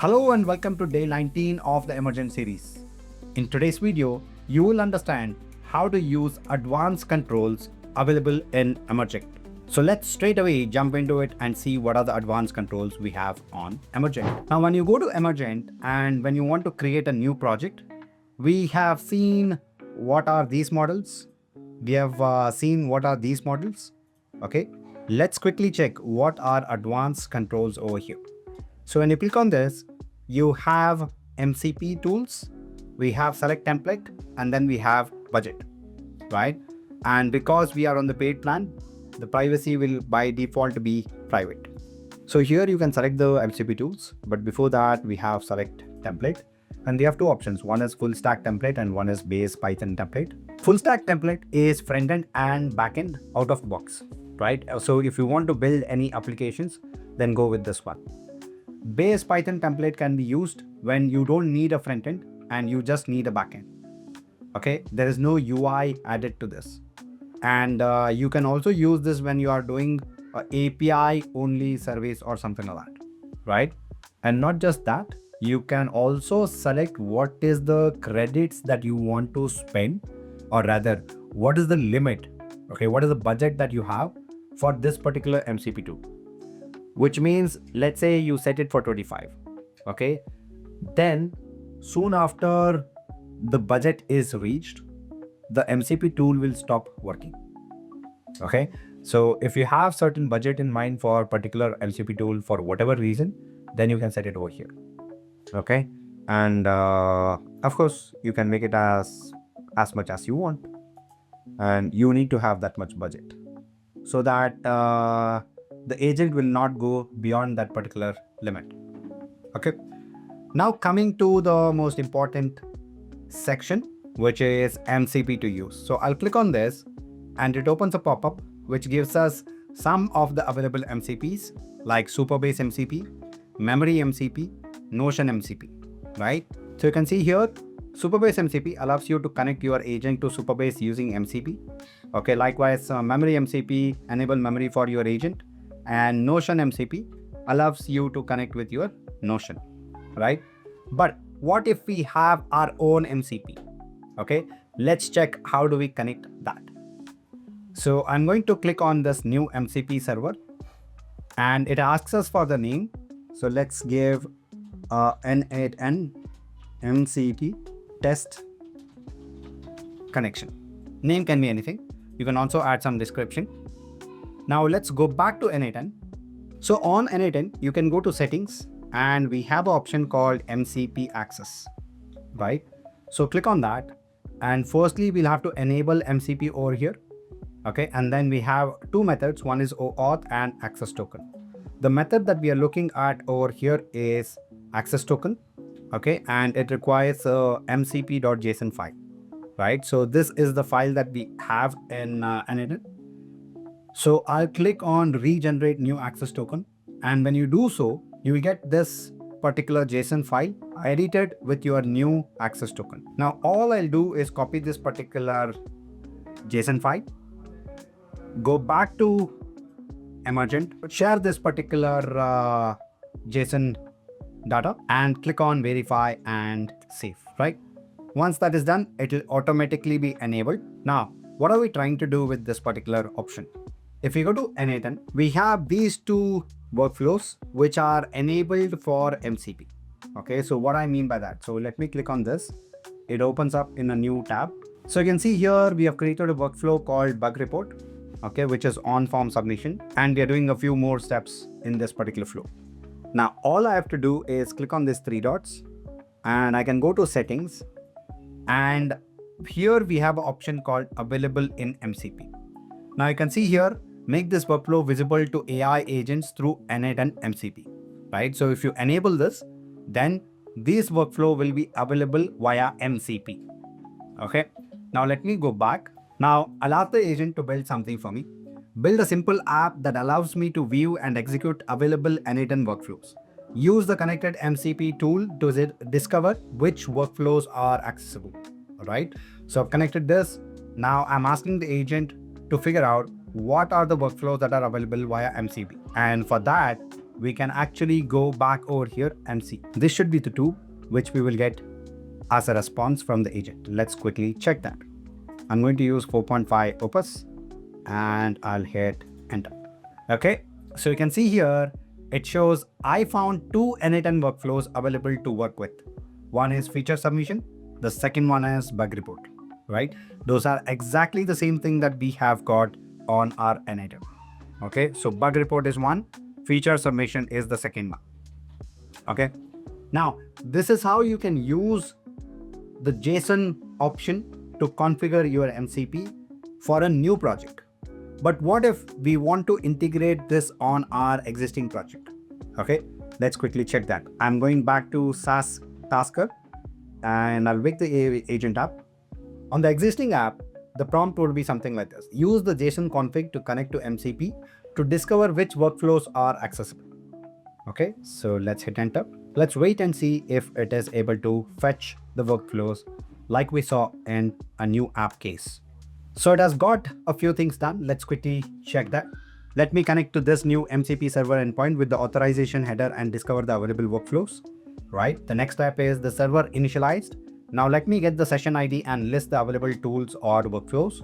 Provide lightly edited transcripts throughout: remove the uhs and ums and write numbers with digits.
Hello and welcome to day 19 of the Emergent series. In today's video, you will understand how to use advanced controls available in Emergent. So let's straight away jump into it and see what are the advanced controls we have on Emergent. Now, when you go to Emergent and when you want to create a new project, we have seen what are these models. We have seen what are these models. Okay, let's quickly check what are advanced controls over here. So when you click on this, you have MCP tools, we have select template, and then we have budget, right? And because we are on the paid plan, the privacy will by default be private. So here you can select the MCP tools, but before that we have select template. And we have two options. One is full stack template and one is base Python template. Full stack template is front end and backend out of the box, right? So if you want to build any applications, then go with this one. Base Python template can be used when you don't need a front end and you just need a backend. Okay, there is no UI added to this. And you can also use this when you are doing a API only service or something like that, right? And not just that, you can also select what is the credits that you want to spend, or rather, what is the limit? Okay, what is the budget that you have for this particular MCP tool? Which means, let's say you set it for 25. Okay, then soon after the budget is reached, the MCP tool will stop working. Okay, so if you have certain budget in mind for a particular MCP tool for whatever reason, then you can set it over here. Okay, and of course you can make it as much as you want, and you need to have that much budget so that the agent will not go beyond that particular limit. Okay, now coming to the most important section, which is MCP to use. So I'll click on this and it opens a pop-up which gives us some of the available MCPs like Superbase MCP, Memory MCP, Notion MCP, right? So you can see here, Superbase MCP allows you to connect your agent to Superbase using MCP. Okay, likewise, Memory MCP enable memory for your agent, and Notion MCP allows you to connect with your Notion, right? But what if we have our own MCP? Okay, let's check how do we connect that. So I'm going to click on this new MCP server and it asks us for the name. So let's give N8N MCP test connection. Name can be anything. You can also add some description. Now let's go back to N8N. So on N8N, you can go to settings and we have an option called MCP access, right? So click on that. And firstly, we'll have to enable MCP over here. Okay, and then we have two methods. One is OAuth and access token. The method that we are looking at over here is access token. Okay, and it requires a mcp.json file, right? So this is the file that we have in N8N. So I'll click on regenerate new access token. And when you do so, you will get this particular JSON file edited with your new access token. Now, all I'll do is copy this particular JSON file, go back to Emergent, share this particular JSON data and click on verify and save, right? Once that is done, it will automatically be enabled. Now, what are we trying to do with this particular option? If we go to N8N, we have these two workflows which are enabled for MCP. Okay, so what I mean by that? So let me click on this. It opens up in a new tab. So you can see here we have created a workflow called bug report, okay, which is on form submission, and we are doing a few more steps in this particular flow. Now all I have to do is click on these three dots and I can go to settings, and here we have an option called available in MCP. Now you can see here, make this workflow visible to AI agents through N8N MCP, right? So if you enable this, then this workflow will be available via MCP. Okay, now let me go back. Now I'll ask the agent to build something for me. Build a simple app that allows me to view and execute available N8N workflows. Use the connected MCP tool to discover which workflows are accessible. All right, so I've connected this. Now I'm asking the agent to figure out what are the workflows that are available via MCP. And for that, we can actually go back over here and see. This should be the 2 which we will get as a response from the agent. Let's quickly check that. I'm going to use 4.5 Opus and I'll hit enter. Okay, so you can see here, it shows I found 2 N8N workflows available to work with. One is feature submission, the second one is bug report, right? Those are exactly the same thing that we have got on our N8N. Okay, so bug report is one, feature submission is the second one. Okay, now this is how you can use the JSON option to configure your MCP for a new project. But what if we want to integrate this on our existing project? Okay, let's quickly check that. I'm going back to SaaS Tasker and I'll wake the agent up. On the existing app, the prompt would be something like this. Use the JSON config to connect to MCP to discover which workflows are accessible. Okay, so let's hit enter. Let's wait and see if it is able to fetch the workflows like we saw in a new app case. So it has got a few things done. Let's quickly check that. Let me connect to this new MCP server endpoint with the authorization header and discover the available workflows. Right. The next step is the server initialized. Now let me get the session ID and list the available tools or workflows.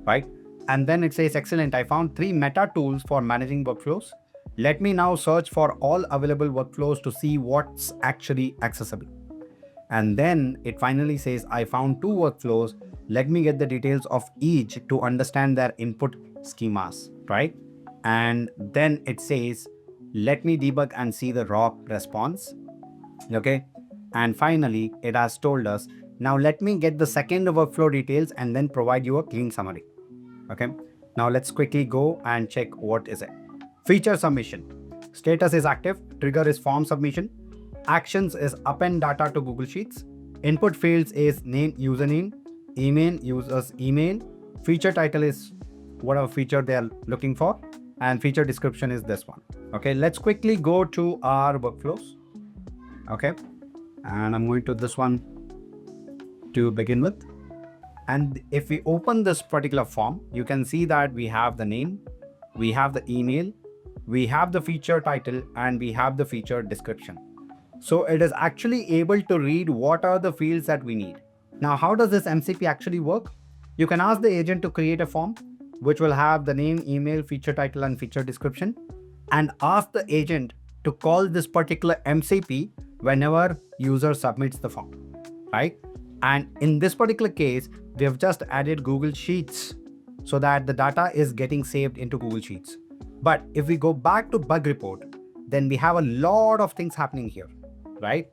Right. And then it says, excellent, I found 3 meta tools for managing workflows. Let me now search for all available workflows to see what's actually accessible. And then it finally says, I found 2 workflows. Let me get the details of each to understand their input schemas, right? And then it says, let me debug and see the raw response. Okay. And finally, it has told us, now let me get the second workflow details and then provide you a clean summary. Okay. Now let's quickly go and check what is it. Feature submission. Status is active. Trigger is form submission. Actions is append data to Google Sheets. Input fields is name, username, email, user's email. Feature title is whatever feature they are looking for. And feature description is this one. Okay, let's quickly go to our workflows. Okay, and I'm going to this one to begin with. And if we open this particular form, you can see that we have the name, we have the email, we have the feature title, and we have the feature description. So it is actually able to read what are the fields that we need. Now, how does this MCP actually work? You can ask the agent to create a form which will have the name, email, feature title, and feature description, and ask the agent to call this particular MCP whenever user submits the form, right? And in this particular case, we have just added Google Sheets so that the data is getting saved into Google Sheets. But if we go back to bug report, then we have a lot of things happening here, right?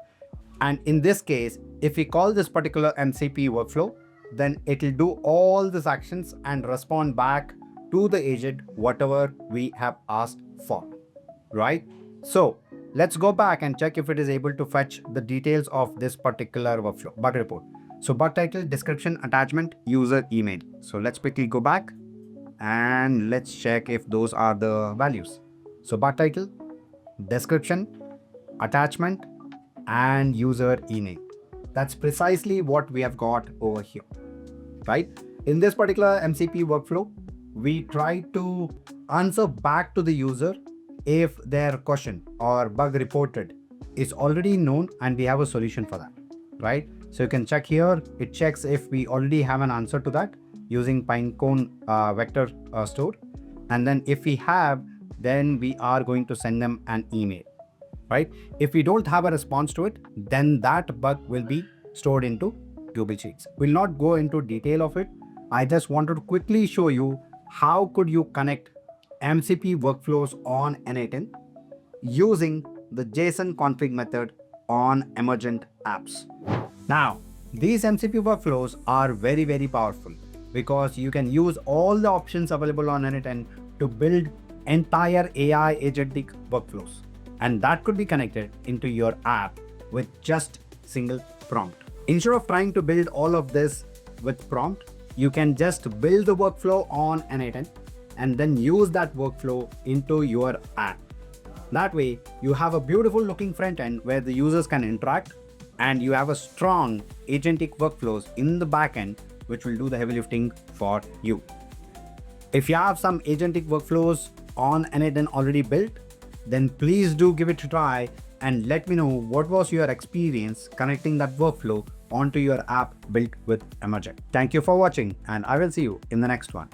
And in this case, if we call this particular MCP workflow, then it will do all these actions and respond back to the agent whatever we have asked for, right? So let's go back and check if it is able to fetch the details of this particular workflow, bug report. So bug title, description, attachment, user, email. So let's quickly go back and let's check if those are the values. So bug title, description, attachment, and user email. That's precisely what we have got over here, right? In this particular MCP workflow, we try to answer back to the user if their question or bug reported is already known and we have a solution for that, right? So you can check here, it checks if we already have an answer to that using Pinecone vector store. And then if we have, then we are going to send them an email, right? If we don't have a response to it, then that bug will be stored into Google Sheets. We'll not go into detail of it. I just wanted to quickly show you how could you connect MCP workflows on N8N using the JSON config method on Emergent apps. Now, these MCP workflows are very, very powerful because you can use all the options available on N8N to build entire AI agentic workflows. And that could be connected into your app with just single prompt. Instead of trying to build all of this with prompt, you can just build the workflow on N8N and then use that workflow into your app. That way, you have a beautiful looking front end where the users can interact, and you have a strong agentic workflows in the backend which will do the heavy lifting for you. If you have some agentic workflows on N8N already built, then please do give it a try and let me know what was your experience connecting that workflow onto your app built with Emergent. Thank you for watching, and I will see you in the next one.